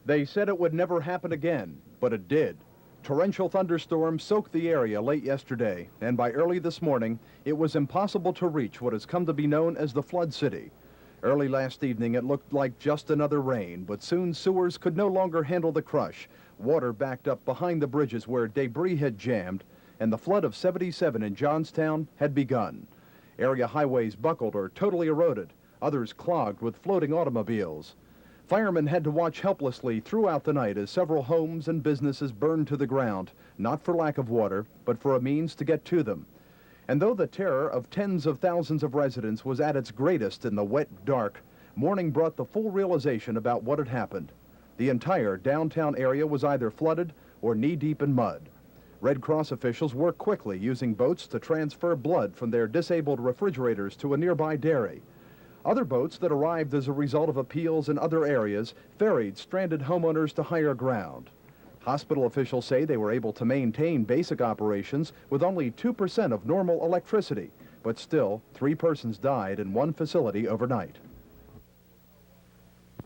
They said it would never happen again, but it did. Torrential thunderstorms soaked the area late yesterday, and by early this morning, it was impossible to reach what has come to be known as the Flood City. Early last evening, it looked like just another rain, but soon sewers could no longer handle the crush. Water backed up behind the bridges where debris had jammed, and the flood of 77 in Johnstown had begun. Area highways buckled or totally eroded, others clogged with floating automobiles. Firemen had to watch helplessly throughout the night as several homes and businesses burned to the ground, not for lack of water, but for a means to get to them. And though the terror of tens of thousands of residents was at its greatest in the wet dark, morning brought the full realization about what had happened. The entire downtown area was either flooded or knee-deep in mud. Red Cross officials worked quickly, using boats to transfer blood from their disabled refrigerators to a nearby dairy. Other boats that arrived as a result of appeals in other areas ferried stranded homeowners to higher ground. Hospital officials say they were able to maintain basic operations with only 2% of normal electricity, but still, 3 persons died in one facility overnight.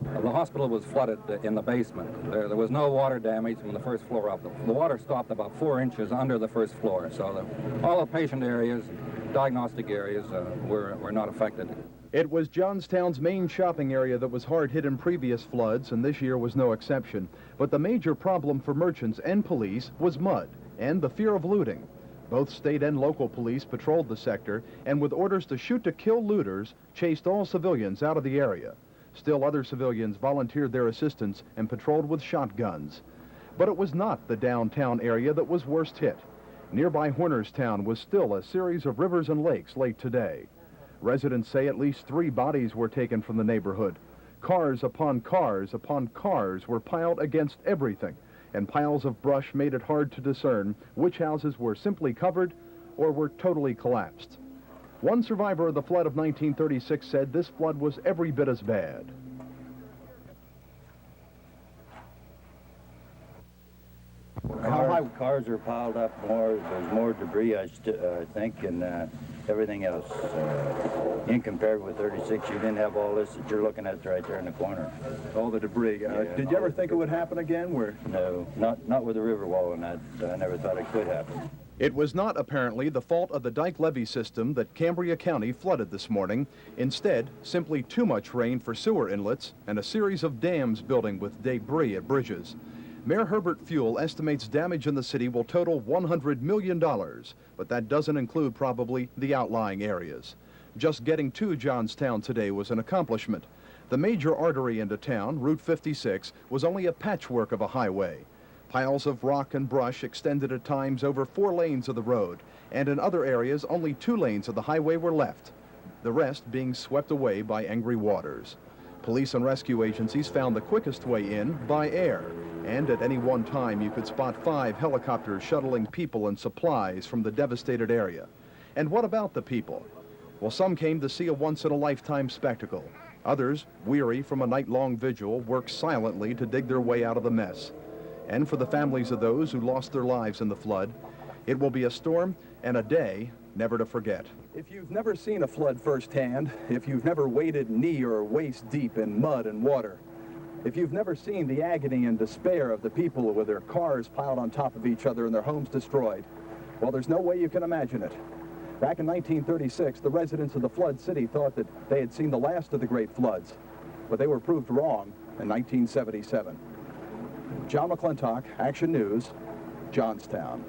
The hospital was flooded in the basement. There was no water damage from the first floor up. The water stopped about 4 inches under the first floor, so all the patient areas, diagnostic areas were not affected. It was Johnstown's main shopping area that was hard hit in previous floods, and this year was no exception. But the major problem for merchants and police was mud and the fear of looting. Both state and local police patrolled the sector, and with orders to shoot to kill looters, chased all civilians out of the area. Still, other civilians volunteered their assistance and patrolled with shotguns. But it was not the downtown area that was worst hit. Nearby Hornerstown was still a series of rivers and lakes late today. Residents say at least 3 bodies were taken from the neighborhood. Cars upon cars upon cars were piled against everything, and piles of brush made it hard to discern which houses were simply covered or were totally collapsed. One survivor of the flood of 1936 said this flood was every bit as bad. How high? Cars are piled up more. There's more debris, I think, and everything else. In compared with 36, you didn't have all this that you're looking at right there in the corner. All the debris. Did you ever think it would happen again? No, not with the river wall and that. I never thought it could happen. It was not apparently the fault of the dike levee system that Cambria County flooded this morning. Instead, simply too much rain for sewer inlets and a series of dams building with debris at bridges. Mayor Herbert Fuel estimates damage in the city will total $100 million, but that doesn't include probably the outlying areas. Just getting to Johnstown today was an accomplishment. The major artery into town, Route 56, was only a patchwork of a highway. Piles of rock and brush extended at times over 4 lanes of the road, and in other areas only 2 lanes of the highway were left, the rest being swept away by angry waters. Police and rescue agencies found the quickest way in by air, and at any one time you could spot 5 helicopters shuttling people and supplies from the devastated area. And what about the people? Well, some came to see a once-in-a-lifetime spectacle. Others, weary from a night-long vigil, worked silently to dig their way out of the mess. And for the families of those who lost their lives in the flood, it will be a storm and a day never to forget. If you've never seen a flood firsthand, if you've never waded knee or waist deep in mud and water, if you've never seen the agony and despair of the people with their cars piled on top of each other and their homes destroyed, well, there's no way you can imagine it. Back in 1936, the residents of the Flood City thought that they had seen the last of the great floods, but they were proved wrong in 1977. Jon McClintock, Action News, Johnstown.